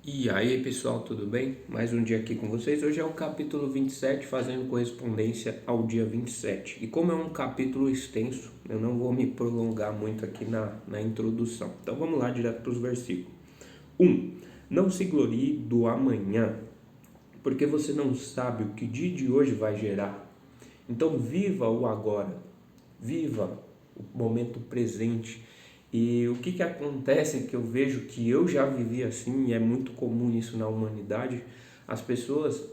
E aí pessoal, tudo bem? Mais um dia aqui com vocês. Hoje é o capítulo 27, fazendo correspondência ao dia 27. E como é um capítulo extenso, eu não vou me prolongar muito aqui na introdução. Então vamos lá direto para os versículos. 1. Não se glorie do amanhã, porque você não sabe o que o dia de hoje vai gerar. Então viva o agora, viva o momento presente. E o que acontece que eu vejo que eu já vivi assim, e é muito comum isso na humanidade, as pessoas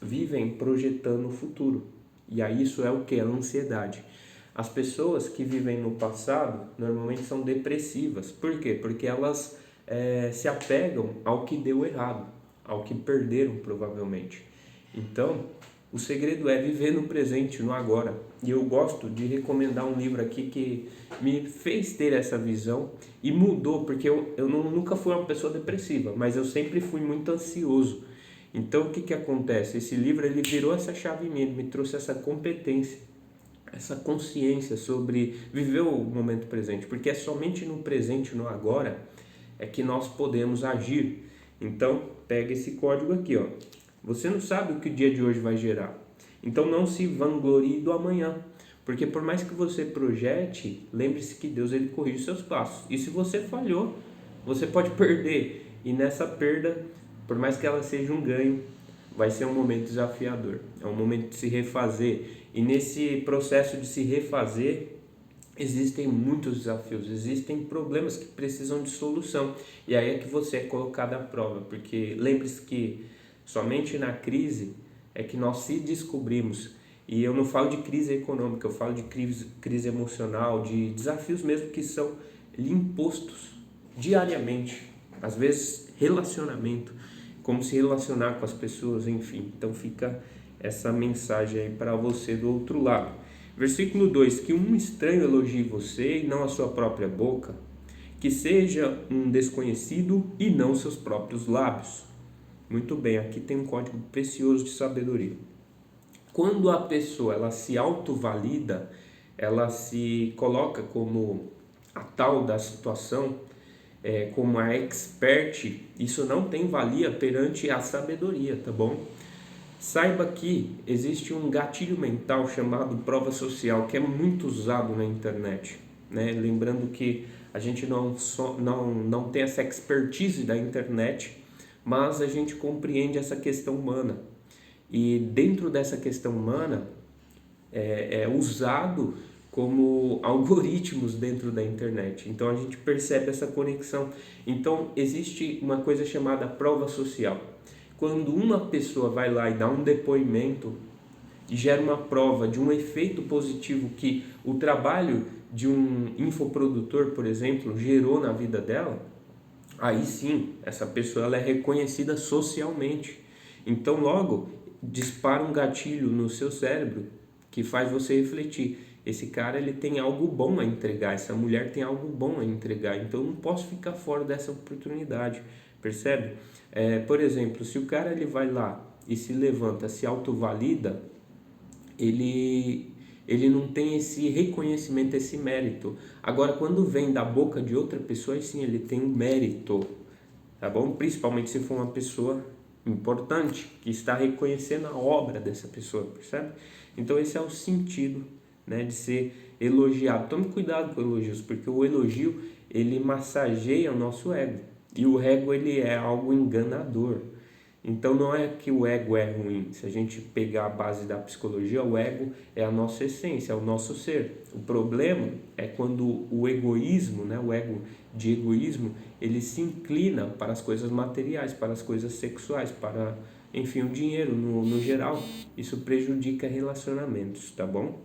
vivem projetando o futuro. E aí isso é o que? A ansiedade. As pessoas que vivem no passado normalmente são depressivas. Por quê? Porque elas se apegam ao que deu errado, ao que perderam provavelmente. Então, o segredo é viver no presente, no agora. E eu gosto de recomendar um livro aqui que me fez ter essa visão e mudou, porque eu nunca fui uma pessoa depressiva, mas eu sempre fui muito ansioso. Então, o que acontece? Esse livro ele virou essa chave em mim, ele me trouxe essa competência, essa consciência sobre viver o momento presente, porque é somente no presente, no agora, é que nós podemos agir. Então, pega esse código aqui, ó. Você não sabe o que o dia de hoje vai gerar. Então, não se vanglorie do amanhã. Porque por mais que você projete, lembre-se que Deus ele corrige os seus passos. E se você falhou, você pode perder. E nessa perda, por mais que ela seja um ganho, vai ser um momento desafiador. É um momento de se refazer. E nesse processo de se refazer, existem muitos desafios, existem problemas que precisam de solução. E aí é que você é colocado à prova, porque lembre-se que somente na crise é que nós se descobrimos. E eu não falo de crise econômica, eu falo de crise emocional, de desafios mesmo que são lhe impostos diariamente. Às vezes relacionamento, como se relacionar com as pessoas, enfim. Então fica essa mensagem aí para você do outro lado. Versículo 2: que um estranho elogie você e não a sua própria boca, que seja um desconhecido e não seus próprios lábios. Muito bem, aqui tem um código precioso de sabedoria. Quando a pessoa ela se autovalida, ela se coloca como a tal da situação, como a expert, isso não tem valia perante a sabedoria, tá bom? Saiba que existe um gatilho mental chamado prova social que é muito usado na internet, né? Lembrando que a gente não tem essa expertise da internet, mas a gente compreende essa questão humana. E dentro dessa questão humana é usado como algoritmos dentro da internet. Então a gente percebe essa conexão. Então existe uma coisa chamada prova social. Quando uma pessoa vai lá e dá um depoimento e gera uma prova de um efeito positivo que o trabalho de um infoprodutor, por exemplo, gerou na vida dela, aí sim, essa pessoa ela é reconhecida socialmente. Então logo dispara um gatilho no seu cérebro que faz você refletir. Esse cara ele tem algo bom a entregar, essa mulher tem algo bom a entregar, então eu não posso ficar fora dessa oportunidade, percebe? Por exemplo, se o cara ele vai lá e se levanta, se autovalida, ele não tem esse reconhecimento, esse mérito. Agora, quando vem da boca de outra pessoa, aí sim ele tem um mérito, tá bom? Principalmente se for uma pessoa importante, que está reconhecendo a obra dessa pessoa, percebe? Então esse é o sentido, né, de ser elogiado. Tome cuidado com elogios, porque o elogio, ele massageia o nosso ego. E o ego, ele é algo enganador. Então não é que o ego é ruim. Se a gente pegar a base da psicologia, o ego é a nossa essência, é o nosso ser. O problema é quando o egoísmo, né, o ego de egoísmo, ele se inclina para as coisas materiais, para as coisas sexuais, para, enfim, o dinheiro no geral. Isso prejudica relacionamentos, tá bom?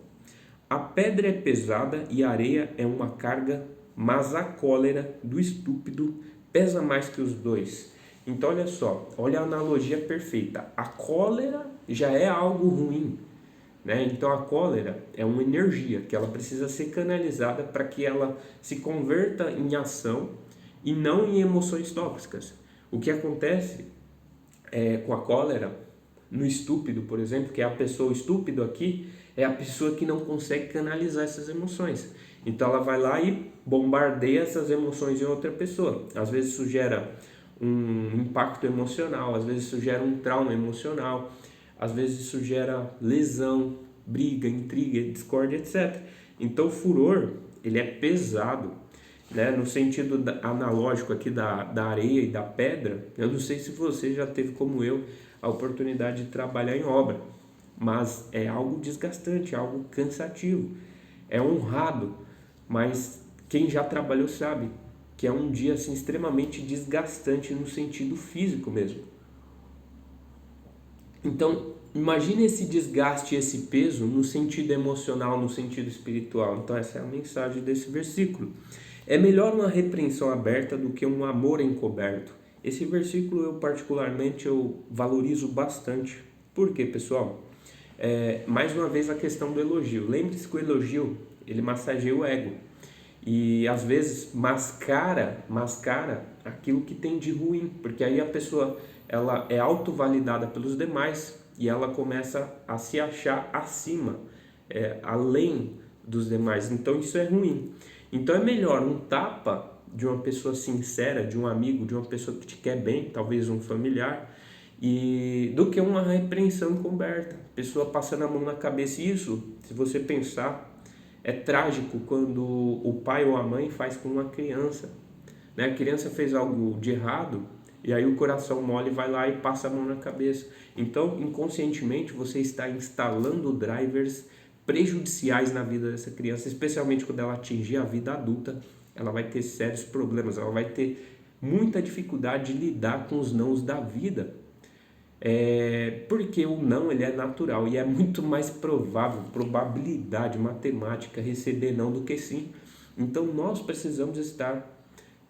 A pedra é pesada e a areia é uma carga, mas a cólera do estúpido pesa mais que os dois. Então olha só, olha a analogia perfeita. A cólera já é algo ruim, né? Então a cólera é uma energia que ela precisa ser canalizada para que ela se converta em ação e não em emoções tóxicas. O que acontece com a cólera no estúpido, por exemplo, que é a pessoa estúpido aqui, é a pessoa que não consegue canalizar essas emoções. Então ela vai lá e bombardeia essas emoções em outra pessoa. Às vezes isso gera um impacto emocional, às vezes isso gera um trauma emocional, às vezes isso gera lesão, briga, intriga, discórdia, etc. Então o furor, ele é pesado, né? No sentido analógico aqui da areia e da pedra. Eu não sei se você já teve, como eu, a oportunidade de trabalhar em obra, mas é algo desgastante, é algo cansativo, é honrado, mas quem já trabalhou sabe que é um dia assim extremamente desgastante no sentido físico mesmo. Então, imagine esse desgaste, esse peso no sentido emocional, no sentido espiritual. Então, essa é a mensagem desse versículo. É melhor uma repreensão aberta do que um amor encoberto. Esse versículo eu valorizo bastante. Por quê, pessoal? Mais uma vez a questão do elogio. Lembre-se que o elogio, ele massageia o ego. E às vezes mascara aquilo que tem de ruim, porque aí a pessoa ela é autovalidada pelos demais e ela começa a se achar acima, além dos demais. Então isso é ruim. Então é melhor um tapa de uma pessoa sincera, de um amigo, de uma pessoa que te quer bem, talvez um familiar, e do que uma repreensão encoberta, pessoa passando a mão na cabeça. Isso, se você pensar, é trágico quando o pai ou a mãe faz com uma criança, né? A criança fez algo de errado e aí o coração mole vai lá e passa a mão na cabeça. Então, inconscientemente, você está instalando drivers prejudiciais na vida dessa criança, especialmente quando ela atingir a vida adulta. Ela vai ter sérios problemas, ela vai ter muita dificuldade de lidar com os nãos da vida. Porque o não, ele é natural e é muito mais provável, probabilidade matemática, receber não do que sim. Então nós precisamos estar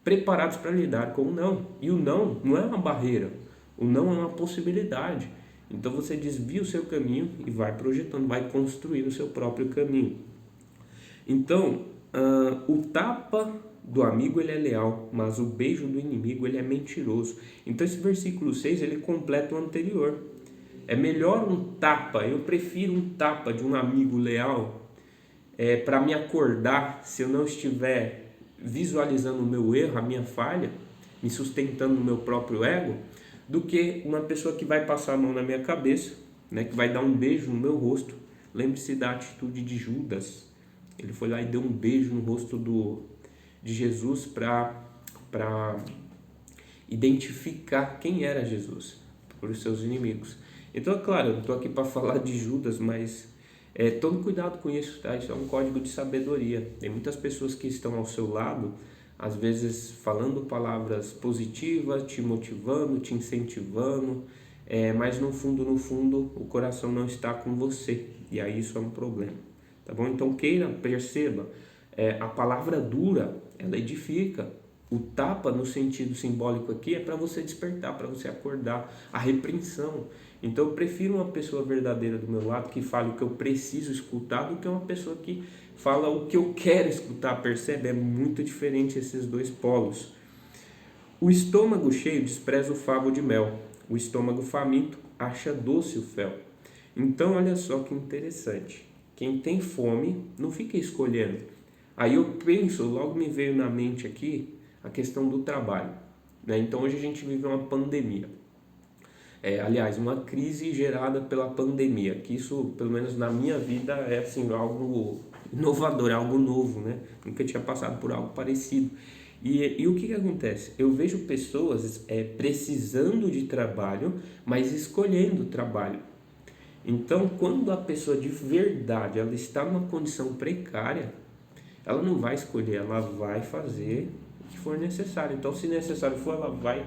preparados para lidar com o não. E o não é uma barreira, o não é uma possibilidade. Então você desvia o seu caminho e vai projetando, vai construindo o seu próprio caminho. Então, o tapa do amigo ele é leal, mas o beijo do inimigo ele é mentiroso. Então esse versículo 6 ele completa o anterior. É melhor um tapa, eu prefiro um tapa de um amigo leal para me acordar se eu não estiver visualizando o meu erro, a minha falha, me sustentando no meu próprio ego, do que uma pessoa que vai passar a mão na minha cabeça, né, que vai dar um beijo no meu rosto. Lembre-se da atitude de Judas. Ele foi lá e deu um beijo no rosto de Jesus para identificar quem era Jesus por os seus inimigos. Então, é claro, eu não estou aqui para falar de Judas, mas tome cuidado com isso, tá? Isso é um código de sabedoria. Tem muitas pessoas que estão ao seu lado, às vezes falando palavras positivas, te motivando, te incentivando, mas no fundo, o coração não está com você. E aí isso é um problema, tá bom? Então perceba, a palavra dura, ela edifica. O tapa no sentido simbólico aqui é para você despertar, para você acordar. A repreensão. Então eu prefiro uma pessoa verdadeira do meu lado que fale o que eu preciso escutar do que uma pessoa que fala o que eu quero escutar. Percebe? É muito diferente esses dois polos. O estômago cheio despreza o favo de mel. O estômago faminto acha doce o fel. Então olha só que interessante. Quem tem fome não fica escolhendo. Aí eu penso, logo me veio na mente aqui a questão do trabalho, né? Então hoje a gente vive uma pandemia, aliás, uma crise gerada pela pandemia, que isso, pelo menos na minha vida, é assim, algo inovador, algo novo, né? Nunca tinha passado por algo parecido. E o que acontece? Eu vejo pessoas precisando de trabalho, mas escolhendo trabalho. Então, quando a pessoa de verdade ela está numa condição precária, ela não vai escolher, ela vai fazer o que for necessário. Então, se necessário for, ela vai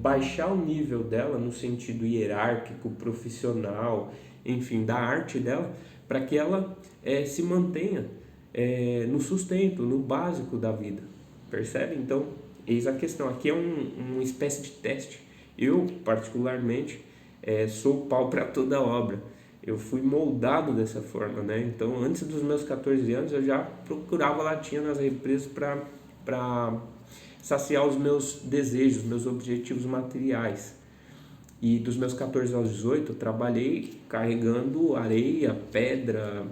baixar o nível dela no sentido hierárquico, profissional, enfim, da arte dela, para que ela se mantenha no sustento, no básico da vida. Percebe? Então, eis a questão. Aqui é uma espécie de teste. Eu, particularmente, sou pau para toda obra. Eu fui moldado dessa forma, né? Então, antes dos meus 14 anos, eu já procurava latinha nas represas para saciar os meus desejos, meus objetivos materiais. E dos meus 14 aos 18, eu trabalhei carregando areia, pedra,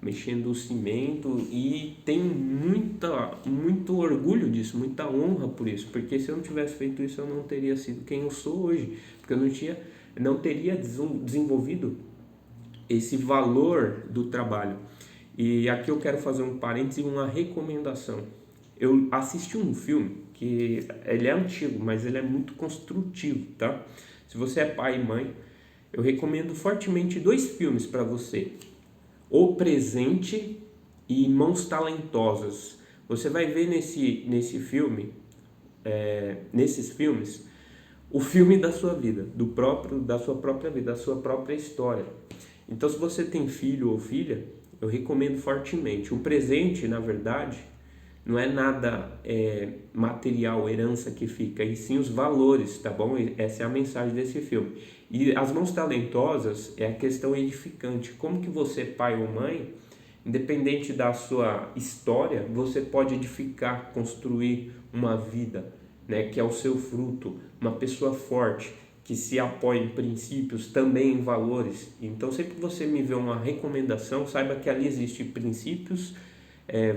mexendo o cimento, e tenho muito orgulho disso, muita honra por isso, porque se eu não tivesse feito isso eu não teria sido quem eu sou hoje, porque eu não teria desenvolvido esse valor do trabalho. E aqui eu quero fazer um parênteses e uma recomendação. Eu assisti um filme que ele é antigo, mas ele é muito construtivo, tá? Se você é pai e mãe, eu recomendo fortemente 2 filmes para você: O Presente e Mãos Talentosas. Você vai ver nesse filme, nesses filmes, o filme da sua vida, da sua própria vida, da sua própria história. Então, se você tem filho ou filha, eu recomendo fortemente. O presente, na verdade, não é nada material, herança que fica, e sim os valores, tá bom? Essa é a mensagem desse filme. E As Mãos Talentosas é a questão edificante. Como que você, pai ou mãe, independente da sua história, você pode edificar, construir uma vida, né, que é o seu fruto, uma pessoa forte, que se apoia em princípios, também em valores. Então, sempre que você me vê uma recomendação, saiba que ali existem princípios,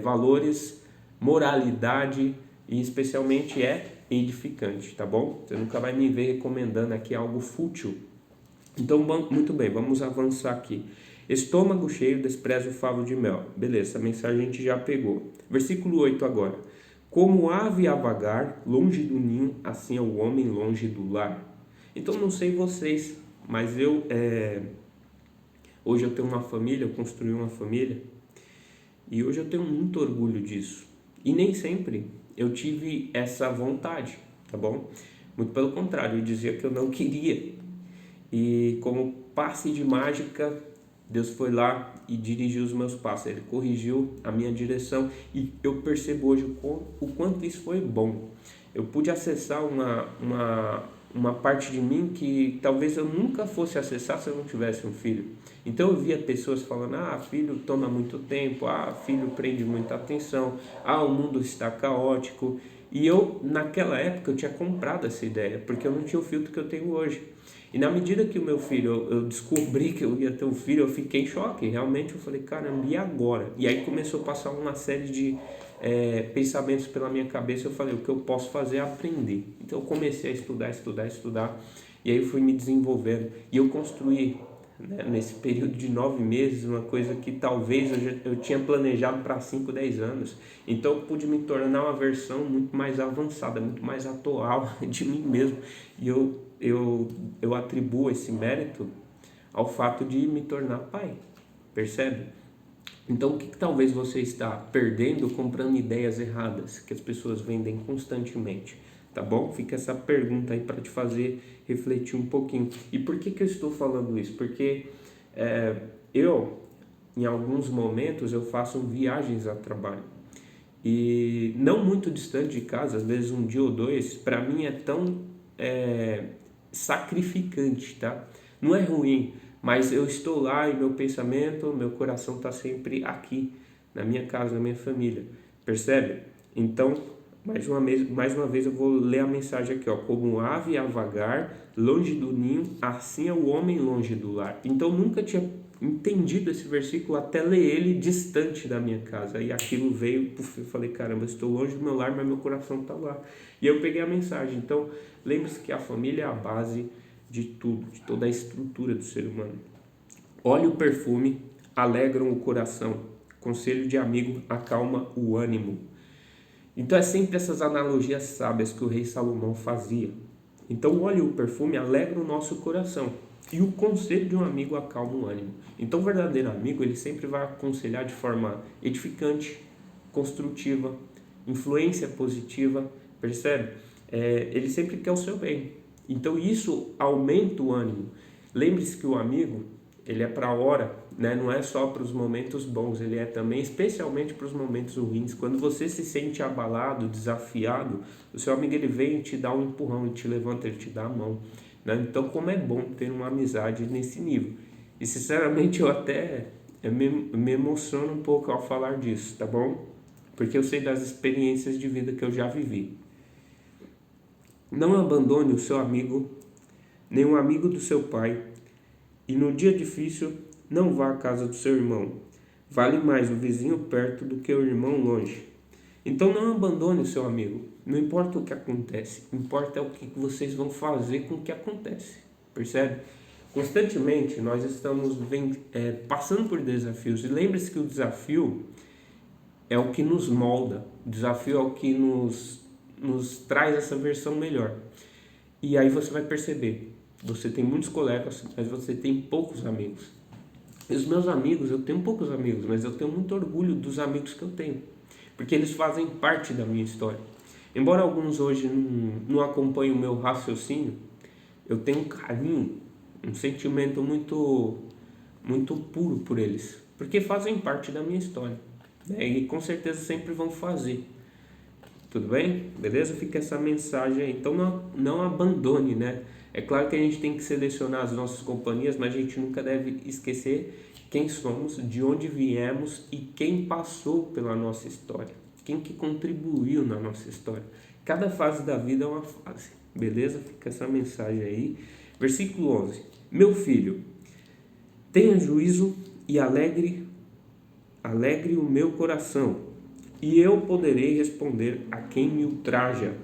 valores, moralidade, e especialmente é edificante, tá bom? Você nunca vai me ver recomendando aqui algo fútil. Então, muito bem, vamos avançar aqui. Estômago cheio, despreza o favo de mel. Beleza, essa mensagem a gente já pegou. Versículo 8 agora. Como ave a vagar, longe do ninho, assim é o homem longe do lar. Então, não sei vocês, mas hoje eu tenho uma família, eu construí uma família, e hoje eu tenho muito orgulho disso. E nem sempre eu tive essa vontade, tá bom? Muito pelo contrário, eu dizia que eu não queria. E como passe de mágica, Deus foi lá e dirigiu os meus passos. Ele corrigiu a minha direção e eu percebo hoje o quanto isso foi bom. Eu pude acessar uma parte de mim que talvez eu nunca fosse acessar se eu não tivesse um filho. Então eu via pessoas falando: filho toma muito tempo, filho prende muita atenção, o mundo está caótico. E eu, naquela época, eu tinha comprado essa ideia, porque eu não tinha o filtro que eu tenho hoje. E na medida que o meu filho, eu descobri que eu ia ter um filho, eu fiquei em choque. Realmente eu falei: caramba, e agora? E aí começou a passar uma série de pensamentos pela minha cabeça. Eu falei: o que eu posso fazer é aprender. Então eu comecei a estudar. E aí eu fui me desenvolvendo. E eu construí, né, nesse período de 9 meses, uma coisa que talvez eu tinha planejado para 5, 10 anos. Então eu pude me tornar uma versão muito mais avançada, muito mais atual de mim mesmo. E eu atribuo esse mérito ao fato de me tornar pai, percebe? Então, o que talvez você está perdendo comprando ideias erradas que as pessoas vendem constantemente, tá bom? Fica essa pergunta aí para te fazer refletir um pouquinho. E por que eu estou falando isso? Porque em alguns momentos, eu faço viagens a trabalho. E não muito distante de casa, às vezes um dia ou 2, para mim é tão sacrificante, tá? Não é ruim, mas eu estou lá e meu pensamento, meu coração está sempre aqui, na minha casa, na minha família, percebe? Então, mais uma vez eu vou ler a mensagem aqui, ó. Como ave a vagar, longe do ninho, assim é o homem longe do lar. Então, eu nunca tinha entendido esse versículo até ler ele distante da minha casa. E aquilo veio, eu falei: caramba, eu estou longe do meu lar, mas meu coração está lá. E eu peguei a mensagem. Então, lembre-se que a família é a base de tudo, de toda a estrutura do ser humano. Óleo e perfume alegram o coração. Conselho de amigo acalma o ânimo. Então, é sempre essas analogias sábias que o rei Salomão fazia. Então, o óleo e o perfume alegram o nosso coração. E o conselho de um amigo acalma o ânimo. Então, o verdadeiro amigo, ele sempre vai aconselhar de forma edificante, construtiva, influência positiva, percebe? Ele sempre quer o seu bem. Então, isso aumenta o ânimo. Lembre-se que o amigo, ele é para a hora, né? Não é só para os momentos bons, ele é também especialmente para os momentos ruins. Quando você se sente abalado, desafiado, o seu amigo, ele vem e te dá um empurrão, ele te levanta, ele te dá a mão. Então, como é bom ter uma amizade nesse nível. E sinceramente eu até me emociono um pouco ao falar disso, tá bom? Porque eu sei das experiências de vida que eu já vivi. Não abandone o seu amigo, nem o amigo do seu pai, e no dia difícil não vá à casa do seu irmão. Vale mais o vizinho perto do que o irmão longe. Então não abandone o seu amigo. Não importa o que acontece, importa o que vocês vão fazer com o que acontece. Percebe? Constantemente nós estamos passando por desafios. E lembre-se que o desafio é o que nos molda. O desafio é o que nos traz essa versão melhor. E aí você vai perceber, você tem muitos colegas, mas você tem poucos amigos. E os meus amigos, eu tenho poucos amigos, mas eu tenho muito orgulho dos amigos que eu tenho, porque eles fazem parte da minha história. Embora alguns hoje não acompanhem o meu raciocínio, eu tenho um carinho, um sentimento muito, muito puro por eles, porque fazem parte da minha história, né? E com certeza sempre vão fazer. Tudo bem? Beleza? Fica essa mensagem aí. Então não abandone, né? É claro que a gente tem que selecionar as nossas companhias, mas a gente nunca deve esquecer quem somos, de onde viemos e quem passou pela nossa história. Quem que contribuiu na nossa história. Cada fase da vida é uma fase. Beleza? Fica essa mensagem aí. Versículo 11. Meu filho, tenha juízo e alegre o meu coração, e eu poderei responder a quem me ultraja.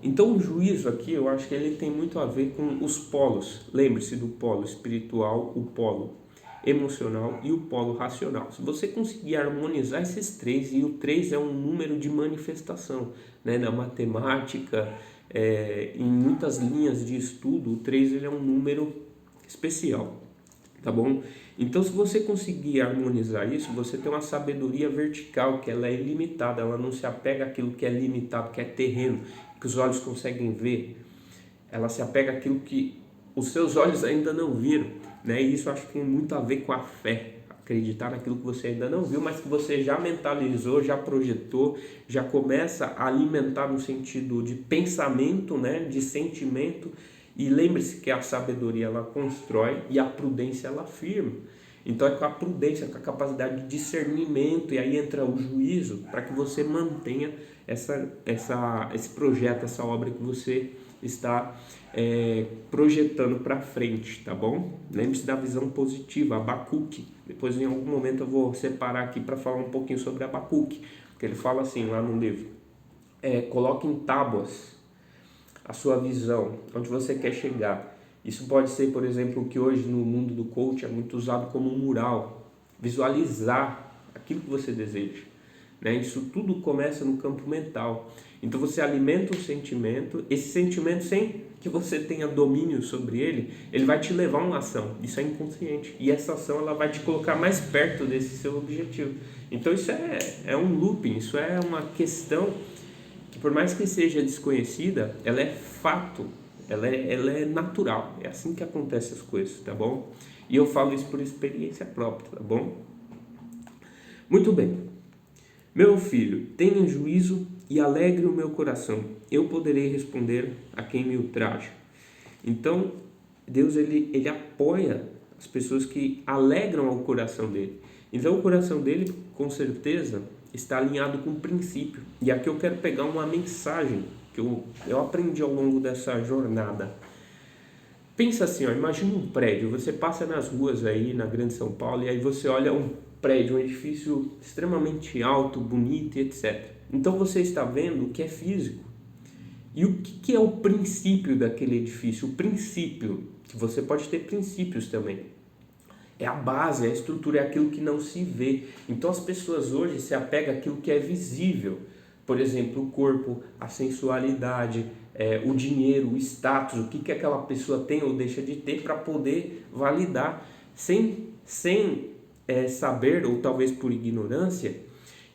Então o juízo aqui, eu acho que ele tem muito a ver com os polos. Lembre-se do polo espiritual, o polo emocional e o polo racional. Se você conseguir harmonizar esses três, e o 3 é um número de manifestação, né? Na matemática, em muitas linhas de estudo, o 3 ele é um número especial. Tá bom? Então, se você conseguir harmonizar isso, você tem uma sabedoria vertical, que ela é ilimitada, ela não se apega àquilo que é limitado, que é terreno, que os olhos conseguem ver. Ela se apega àquilo que os seus olhos ainda não viram, né? E isso acho que tem muito a ver com a fé, acreditar naquilo que você ainda não viu, mas que você já mentalizou, já projetou, já começa a alimentar no sentido de pensamento, né? De sentimento. E lembre-se que a sabedoria ela constrói e a prudência ela afirma. Então é com a prudência, com a capacidade de discernimento, e aí entra o juízo para que você mantenha esse projeto, essa obra que você está projetando para frente, tá bom? Lembre-se da visão positiva, Abacuque. Depois em algum momento eu vou separar aqui para falar um pouquinho sobre Abacuque, porque ele fala assim lá no livro, coloque em tábuas a sua visão, onde você quer chegar. Isso pode ser, por exemplo, o que hoje no mundo do coach é muito usado como um mural. Visualizar aquilo que você deseja, né? Isso tudo começa no campo mental. Então você alimenta um sentimento, esse sentimento sem que você tenha domínio sobre ele, ele vai te levar a uma ação. Isso é inconsciente. E essa ação ela vai te colocar mais perto desse seu objetivo. Então isso é um looping, isso é uma questão que, por mais que seja desconhecida, ela é fato, ela é natural, é assim que acontecem as coisas, tá bom? E eu falo isso por experiência própria, tá bom? Muito bem. Meu filho, tenha juízo e alegre o meu coração, eu poderei responder a quem me ultraja. Então, Deus ele apoia as pessoas que alegram o coração dele. Então, o coração dele, com certeza, está alinhado com o princípio. E aqui eu quero pegar uma mensagem que eu aprendi ao longo dessa jornada. Pensa assim, imagina um prédio, você passa nas ruas aí na Grande São Paulo e aí você olha um prédio, um edifício extremamente alto, bonito e etc. Então você está vendo o que é físico. E o que é o princípio daquele edifício? O princípio, que você pode ter princípios também. É a base, é a estrutura, é aquilo que não se vê. Então as pessoas hoje se apegam àquilo que é visível. Por exemplo, o corpo, a sensualidade, o dinheiro, o status, o que aquela pessoa tem ou deixa de ter para poder validar, sem saber, ou talvez por ignorância,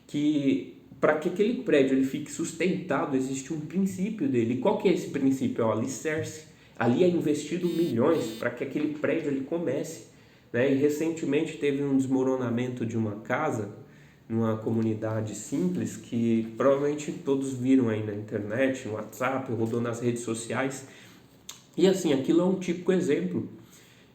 que para que aquele prédio ele fique sustentado, existe um princípio dele. E qual que é esse princípio? É o alicerce. Ali é investido milhões para que aquele prédio ele comece. Né? E recentemente teve um desmoronamento de uma casa, numa comunidade simples, que provavelmente todos viram aí na internet, no WhatsApp, rodou nas redes sociais. E assim, aquilo é um típico exemplo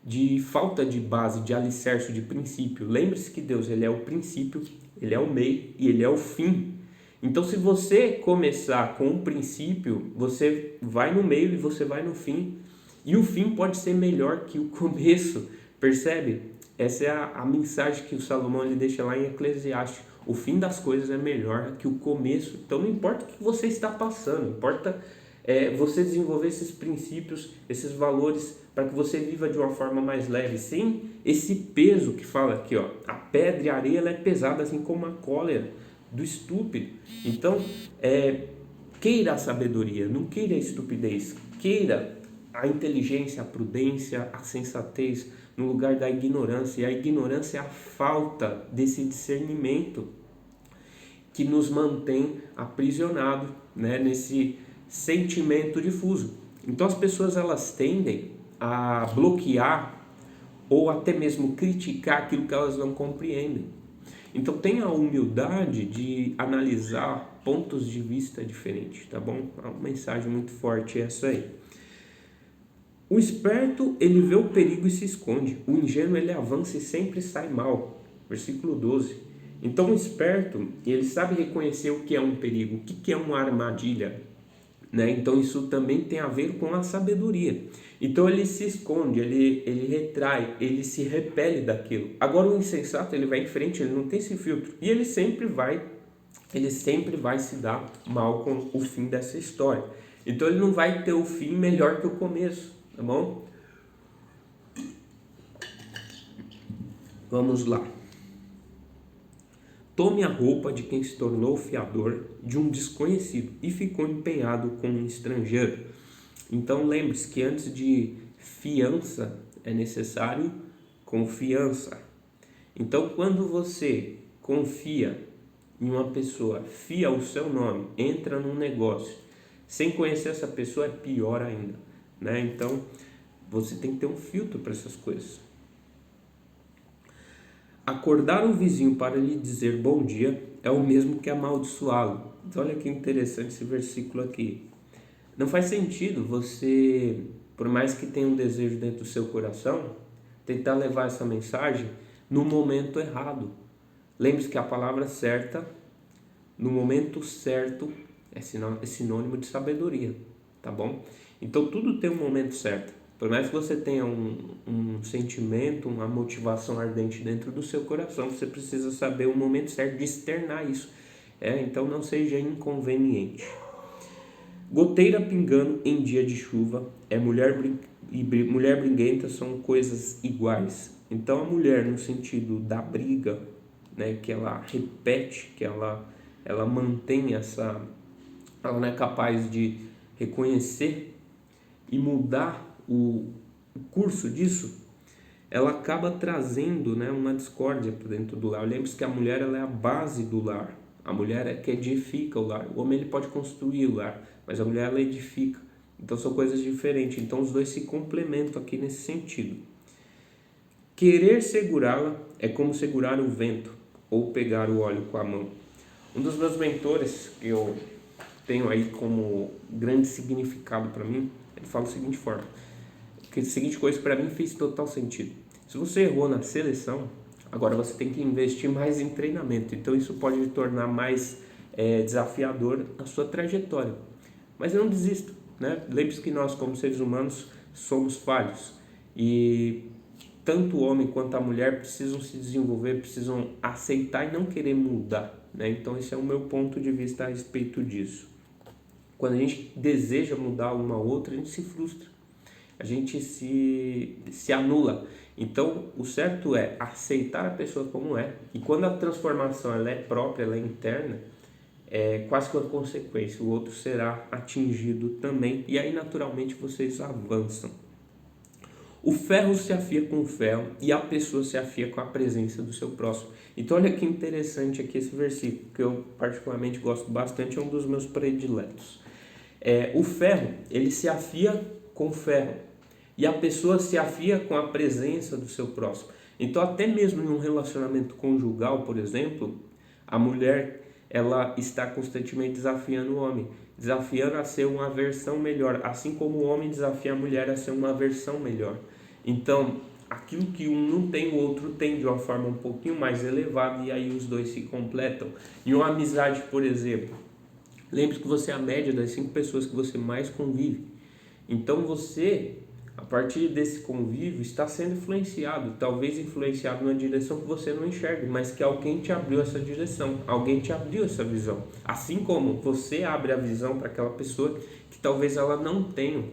de falta de base, de alicerce, de princípio. Lembre-se que Deus ele é o princípio, ele é o meio e ele é o fim. Então, se você começar com um princípio, você vai no meio e você vai no fim. E o fim pode ser melhor que o começo, Percebe? Essa é a mensagem que o Salomão ele deixa lá em Eclesiastes. O fim das coisas é melhor que o começo. Então não importa o que você está passando, importa você desenvolver esses princípios, esses valores, para que você viva de uma forma mais leve, sem esse peso que fala aqui, ó, a pedra e a areia ela é pesada, assim como a cólera do estúpido. Então, queira a sabedoria, não queira a estupidez, queira a inteligência, a prudência, a sensatez no lugar da ignorância. E a ignorância é a falta desse discernimento que nos mantém aprisionados, né, nesse sentimento difuso. Então as pessoas elas tendem a bloquear ou até mesmo criticar aquilo que elas não compreendem. Então tenha a humildade de analisar pontos de vista diferentes, tá bom? É uma mensagem muito forte essa aí. O esperto, ele vê o perigo e se esconde. O ingênuo, ele avança e sempre sai mal. Versículo 12. Então o esperto, ele sabe reconhecer o que é um perigo, o que é uma armadilha, né? Então isso também tem a ver com a sabedoria. Então ele se esconde, ele retrai, ele se repele daquilo. Agora o insensato, ele vai em frente, ele não tem esse filtro. E ele sempre vai se dar mal com o fim dessa história. Então ele não vai ter o fim melhor que o começo, tá bom? Vamos lá. Tome a roupa de quem se tornou fiador de um desconhecido e ficou empenhado com um estrangeiro. Então lembre-se que antes de fiança é necessário confiança. Então quando você confia em uma pessoa, fia o seu nome, entra num negócio, sem conhecer essa pessoa é pior ainda, né? Então você tem que ter um filtro para essas coisas. Acordar um vizinho para lhe dizer bom dia é o mesmo que amaldiçoá-lo. Então olha que interessante esse versículo aqui. Não faz sentido você, por mais que tenha um desejo dentro do seu coração, tentar levar essa mensagem no momento errado. Lembre-se que a palavra certa, no momento certo, é sinônimo de sabedoria, tá bom? Então tudo tem um momento certo. Por mais que você tenha um sentimento, uma motivação ardente dentro do seu coração, você precisa saber o momento certo de externar isso. Então não seja inconveniente. Goteira pingando em dia de chuva, mulher briguenta são coisas iguais. Então a mulher no sentido da briga, né, que ela repete, que ela mantém ela não é capaz de reconhecer e mudar o curso disso, ela acaba trazendo, né, uma discórdia para dentro do lar. Lembre-se que a mulher ela é a base do lar. A mulher é que edifica o lar. O homem ele pode construir o lar, mas a mulher ela edifica. Então são coisas diferentes. Então os dois se complementam aqui nesse sentido. Querer segurá-la é como segurar o vento ou pegar o óleo com a mão. Um dos meus mentores, que eu tenho aí como grande significado para mim, ele fala da seguinte forma. Que a seguinte coisa para mim fez total sentido. Se você errou na seleção, agora você tem que investir mais em treinamento. Então isso pode lhe tornar mais desafiador na sua trajetória. Mas não desista, né? Lembre-se que nós, como seres humanos, somos falhos. E tanto o homem quanto a mulher precisam se desenvolver, precisam aceitar e não querer mudar, né? Então esse é o meu ponto de vista a respeito disso. Quando a gente deseja mudar uma outra, a gente se frustra. A gente se anula. Então, o certo é aceitar a pessoa como é. E quando a transformação ela é própria, ela é interna, é quase que uma consequência. O outro será atingido também. E aí, naturalmente, vocês avançam. O ferro se afia com o ferro e a pessoa se afia com a presença do seu próximo. Então, olha que interessante aqui esse versículo, que eu particularmente gosto bastante, é um dos meus prediletos. O ferro, ele se afia com o ferro. E a pessoa se afia com a presença do seu próximo. Então, até mesmo em um relacionamento conjugal, por exemplo, a mulher ela está constantemente desafiando o homem, desafiando a ser uma versão melhor, assim como o homem desafia a mulher a ser uma versão melhor. Então, aquilo que um não tem, o outro tem de uma forma um pouquinho mais elevada e aí os dois se completam. Em uma amizade, por exemplo, lembre-se que você é a média das 5 pessoas que você mais convive. Então, você a partir desse convívio, está sendo influenciado, talvez influenciado numa direção que você não enxerga, mas que alguém te abriu essa direção, alguém te abriu essa visão. Assim como você abre a visão para aquela pessoa que talvez ela não tenha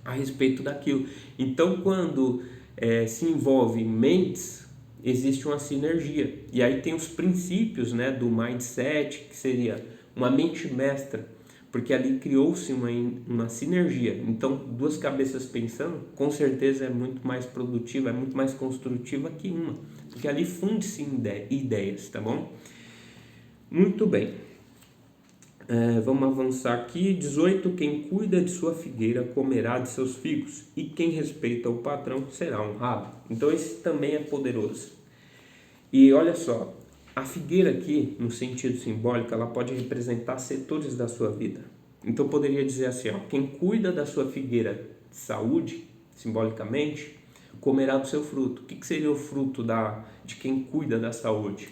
a respeito daquilo. Então, quando se envolve mentes, existe uma sinergia. E aí tem os princípios, né, do mindset, que seria uma mente mestra, porque ali criou-se uma sinergia. Então, duas cabeças pensando, com certeza é muito mais produtiva, é muito mais construtiva que uma, porque ali funde-se ideias, tá bom? Muito bem. Vamos avançar aqui. 18. Quem cuida de sua figueira comerá de seus figos, e quem respeita o patrão será honrado. Então, esse também é poderoso. E olha só, a figueira aqui, no sentido simbólico, ela pode representar setores da sua vida. Então, eu poderia dizer assim, ó, quem cuida da sua figueira de saúde, simbolicamente, comerá do seu fruto. O que seria o fruto de quem cuida da saúde?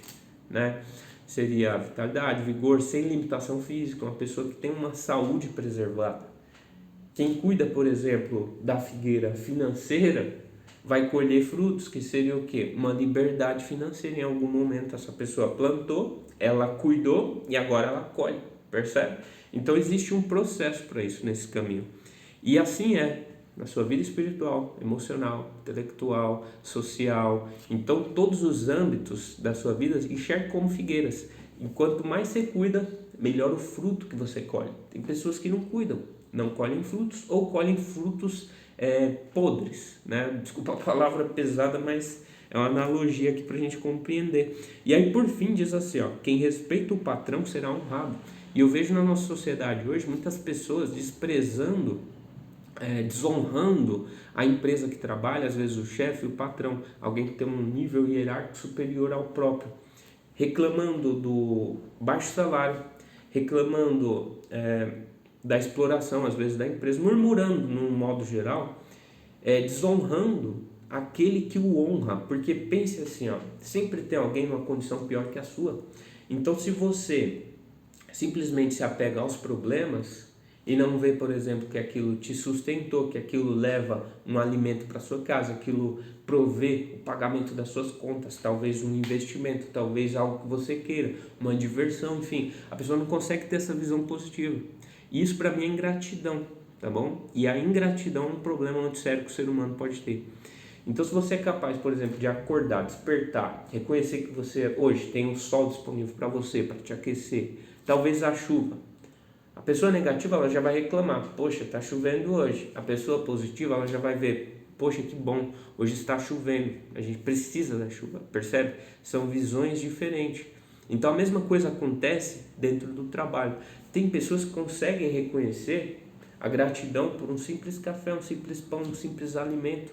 Né? Seria vitalidade, vigor, sem limitação física, uma pessoa que tem uma saúde preservada. Quem cuida, por exemplo, da figueira financeira, vai colher frutos, que seria o quê? Uma liberdade financeira. Em algum momento essa pessoa plantou, ela cuidou e agora ela colhe, percebe? Então existe um processo para isso nesse caminho. E assim é na sua vida espiritual, emocional, intelectual, social. Então todos os âmbitos da sua vida enxergue como figueiras. E quanto mais você cuida, melhor o fruto que você colhe. Tem pessoas que não cuidam, não colhem frutos ou colhem frutos podres, né? Desculpa a palavra pesada, mas é uma analogia aqui para a gente compreender. E aí por fim diz assim, ó, quem respeita o patrão será honrado. E eu vejo na nossa sociedade hoje muitas pessoas desprezando, desonrando a empresa que trabalha, às vezes o chefe, o patrão, alguém que tem um nível hierárquico superior ao próprio, reclamando do baixo salário, reclamando da exploração, às vezes, da empresa, murmurando, num modo geral, desonrando aquele que o honra, porque pense assim, ó, sempre tem alguém numa condição pior que a sua. Então, se você simplesmente se apega aos problemas e não vê, por exemplo, que aquilo te sustentou, que aquilo leva um alimento para sua casa, aquilo provê o pagamento das suas contas, talvez um investimento, talvez algo que você queira, uma diversão, enfim, a pessoa não consegue ter essa visão positiva. E isso para mim é ingratidão, tá bom? E a ingratidão é um problema muito sério que o ser humano pode ter. Então, se você é capaz, por exemplo, de acordar, despertar, reconhecer que você hoje tem um sol disponível para você, para te aquecer, talvez a chuva. A pessoa negativa, ela já vai reclamar, poxa, está chovendo hoje. A pessoa positiva, ela já vai ver, poxa, que bom, hoje está chovendo, a gente precisa da chuva, percebe? São visões diferentes. Então a mesma coisa acontece dentro do trabalho. Tem pessoas que conseguem reconhecer a gratidão por um simples café, um simples pão, um simples alimento.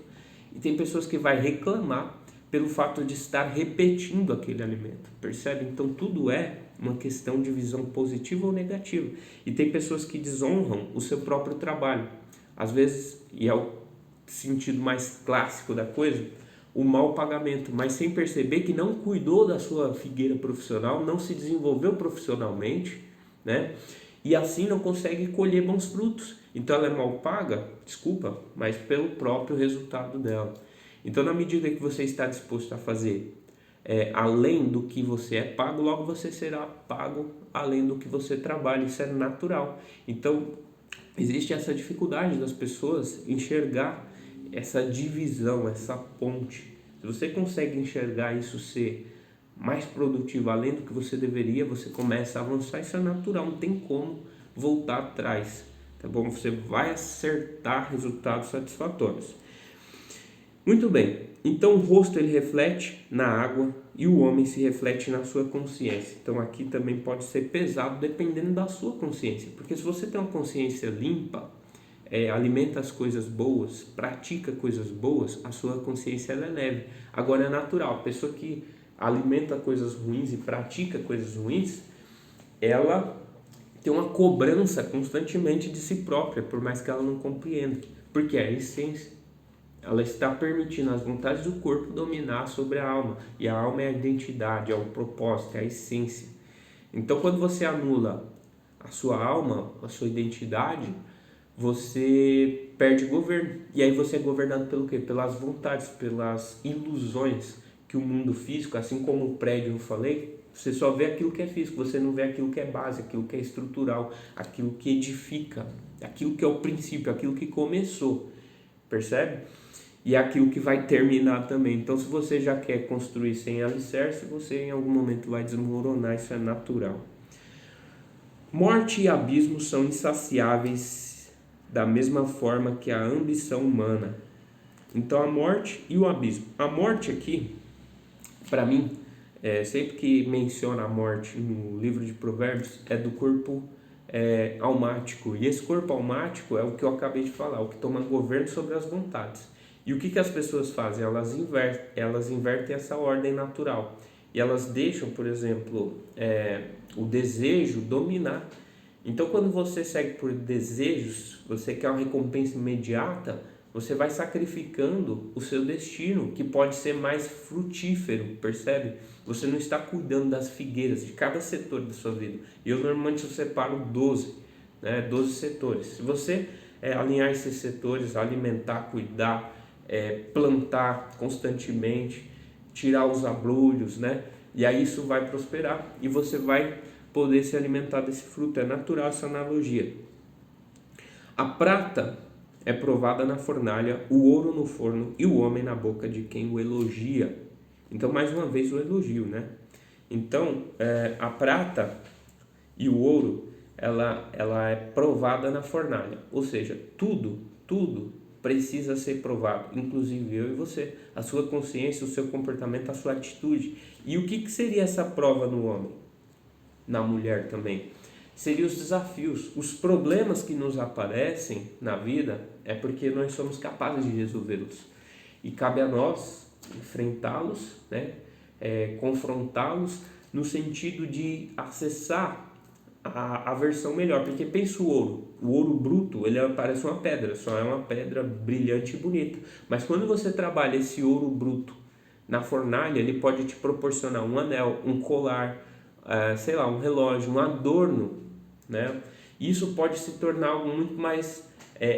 E tem pessoas que vai reclamar pelo fato de estar repetindo aquele alimento, percebe? Então tudo é uma questão de visão positiva ou negativa. E tem pessoas que desonram o seu próprio trabalho. Às vezes, e é o sentido mais clássico da coisa, o mau pagamento, mas sem perceber que não cuidou da sua figueira profissional, não se desenvolveu profissionalmente, né? E assim não consegue colher bons frutos. Então ela é mal paga, desculpa, mas pelo próprio resultado dela. Então, na medida que você está disposto a fazer além do que você é pago, logo você será pago além do que você trabalha. Isso é natural. Então, existe essa dificuldade das pessoas enxergar essa divisão, essa ponte. Se você consegue enxergar isso ser mais produtivo além do que você deveria, você começa a avançar. Isso é natural, não tem como voltar atrás, tá bom? Você vai acertar resultados satisfatórios. Muito bem, então o rosto ele reflete na água e o homem se reflete na sua consciência. Então aqui também pode ser pesado dependendo da sua consciência, porque se você tem uma consciência limpa, alimenta as coisas boas, pratica coisas boas, a sua consciência ela é leve. Agora é natural, a pessoa que alimenta coisas ruins e pratica coisas ruins, ela tem uma cobrança constantemente de si própria, por mais que ela não compreenda, porque é a essência. Ela está permitindo as vontades do corpo dominar sobre a alma. E a alma é a identidade, é o propósito, é a essência. Então, quando você anula a sua alma, a sua identidade, você perde governo. E aí você é governado pelo quê? Pelas vontades, pelas ilusões que o mundo físico, assim como o prédio eu falei, você só vê aquilo que é físico, você não vê aquilo que é base, aquilo que é estrutural, aquilo que edifica, aquilo que é o princípio, aquilo que começou, percebe? E aquilo que vai terminar também. Então, se você já quer construir sem alicerce, você em algum momento vai desmoronar, isso é natural. Morte e abismo são insaciáveis da mesma forma que a ambição humana. Então, a morte e o abismo. A morte aqui, para mim, sempre que menciona a morte no livro de Provérbios, é do corpo almático. E esse corpo almático é o que eu acabei de falar, o que toma governo sobre as vontades. E o que as pessoas fazem? Elas invertem essa ordem natural. E elas deixam, por exemplo, o desejo dominar. Então, quando você segue por desejos, você quer uma recompensa imediata, você vai sacrificando o seu destino, que pode ser mais frutífero, percebe? Você não está cuidando das figueiras, de cada setor da sua vida. E eu normalmente separo 12 setores. Se você alinhar esses setores, alimentar, cuidar, plantar constantemente, tirar os abrolhos, né? E aí isso vai prosperar e você vai poder se alimentar desse fruto. É natural essa analogia. A prata é provada na fornalha, o ouro no forno e o homem na boca de quem o elogia. Então, mais uma vez, o elogio, né? Então, a prata e o ouro, ela é provada na fornalha. Ou seja, tudo precisa ser provado, inclusive eu e você, a sua consciência, o seu comportamento, a sua atitude. E o que seria essa prova no homem? Na mulher também. Seriam os desafios, os problemas que nos aparecem na vida é porque nós somos capazes de resolvê-los. E cabe a nós enfrentá-los, né? Confrontá-los no sentido de acessar a versão melhor, porque pensa o ouro bruto, ele parece uma pedra, só é uma pedra brilhante e bonita, mas quando você trabalha esse ouro bruto na fornalha, ele pode te proporcionar um anel, um colar, um relógio, um adorno, né? Isso pode se tornar algo muito mais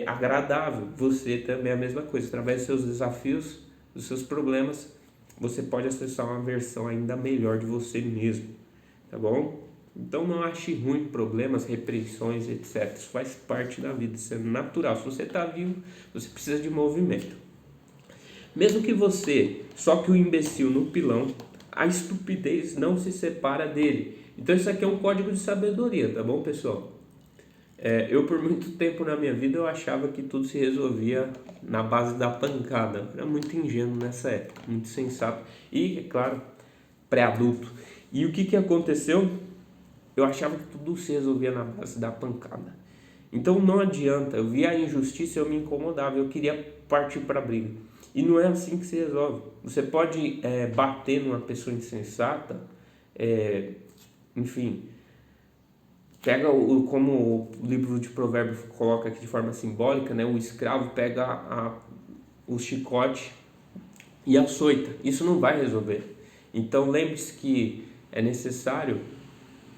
agradável. Você também é a mesma coisa, através dos seus desafios, dos seus problemas, você pode acessar uma versão ainda melhor de você mesmo, tá bom? Então não ache ruim problemas, repreensões, etc. Isso faz parte da vida, isso é natural. Se você está vivo, você precisa de movimento. Mesmo que você soque o imbecil no pilão, a estupidez não se separa dele. Então isso aqui é um código de sabedoria, tá bom, pessoal? Eu por muito tempo na minha vida eu achava que tudo se resolvia na base da pancada. Eu era muito ingênuo nessa época, muito sensato e, é claro, pré-adulto. E o que aconteceu? Eu achava que tudo se resolvia na base da pancada. Então não adianta, eu via a injustiça e eu me incomodava, eu queria partir para a briga. E não é assim que se resolve. Você pode bater numa pessoa insensata, enfim, pega como o livro de Provérbios coloca aqui de forma simbólica, né? O escravo pega o chicote e açoita. Isso não vai resolver. Então lembre-se que é necessário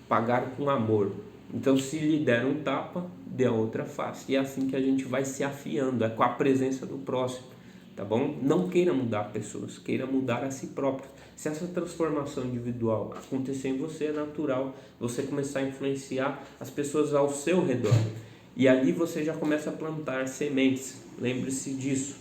pagar com amor. Então, se lhe der um tapa, dê a outra face. E é assim que a gente vai se afiando, com a presença do próximo, tá bom? Não queira mudar pessoas, queira mudar a si próprio. Se essa transformação individual acontecer em você, é natural você começar a influenciar as pessoas ao seu redor. E ali você já começa a plantar sementes. Lembre-se disso.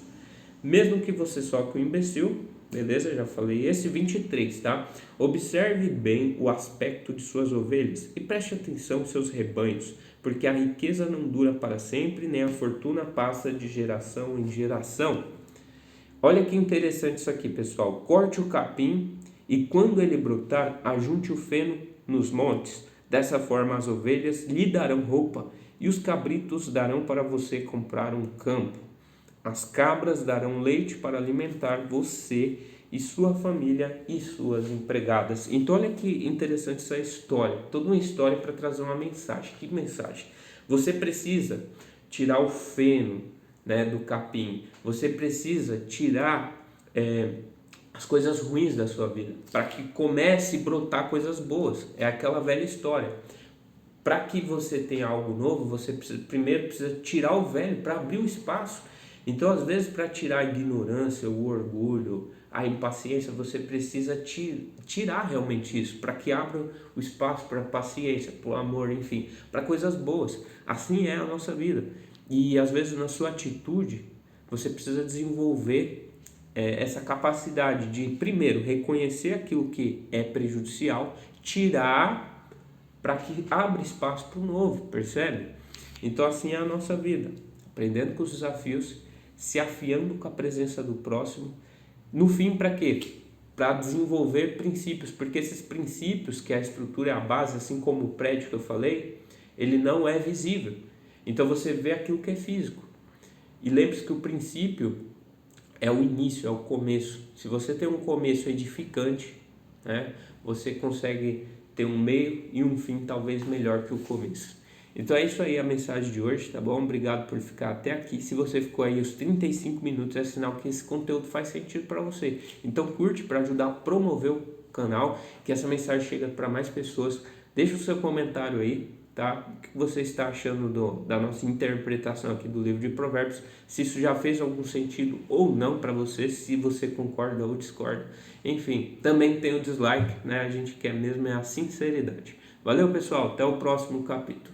Mesmo que você soque o imbecil, beleza? Já falei esse 23, tá? Observe bem o aspecto de suas ovelhas e preste atenção aos seus rebanhos, porque a riqueza não dura para sempre, nem a fortuna passa de geração em geração. Olha que interessante isso aqui, pessoal. Corte o capim e quando ele brotar, ajunte o feno nos montes. Dessa forma as ovelhas lhe darão roupa e os cabritos darão para você comprar um campo. As cabras darão leite para alimentar você e sua família e suas empregadas. Então olha que interessante essa história. Toda uma história para trazer uma mensagem. Que mensagem? Você precisa tirar o feno, né, do capim. Você precisa tirar as coisas ruins da sua vida para que comece a brotar coisas boas. É aquela velha história. para que você tenha algo novo, você primeiro precisa tirar o velho para abrir o espaço. Então, às vezes, para tirar a ignorância, o orgulho, a impaciência, você precisa tirar realmente isso, para que abra o espaço para a paciência, para o amor, enfim, para coisas boas. Assim é a nossa vida. E às vezes na sua atitude, você precisa desenvolver essa capacidade de, primeiro, reconhecer aquilo que é prejudicial, tirar para que abra espaço para o novo, percebe? Então assim é a nossa vida, aprendendo com os desafios, se afiando com a presença do próximo, no fim para quê? Para desenvolver princípios, porque esses princípios, que a estrutura é a base, assim como o prédio que eu falei, ele não é visível, então você vê aquilo que é físico, e lembre-se que o princípio é o início, é o começo. Se você tem um começo edificante, né, você consegue ter um meio e um fim talvez melhor que o começo. Então é isso aí a mensagem de hoje, tá bom? Obrigado por ficar até aqui. Se você ficou aí os 35 minutos, é sinal que esse conteúdo faz sentido para você. Então curte para ajudar a promover o canal, que essa mensagem chega para mais pessoas. Deixa o seu comentário aí, tá? O que você está achando da nossa interpretação aqui do livro de Provérbios, se isso já fez algum sentido ou não para você, se você concorda ou discorda. Enfim, também tem o dislike, né? A gente quer mesmo é a sinceridade. Valeu, pessoal, até o próximo capítulo.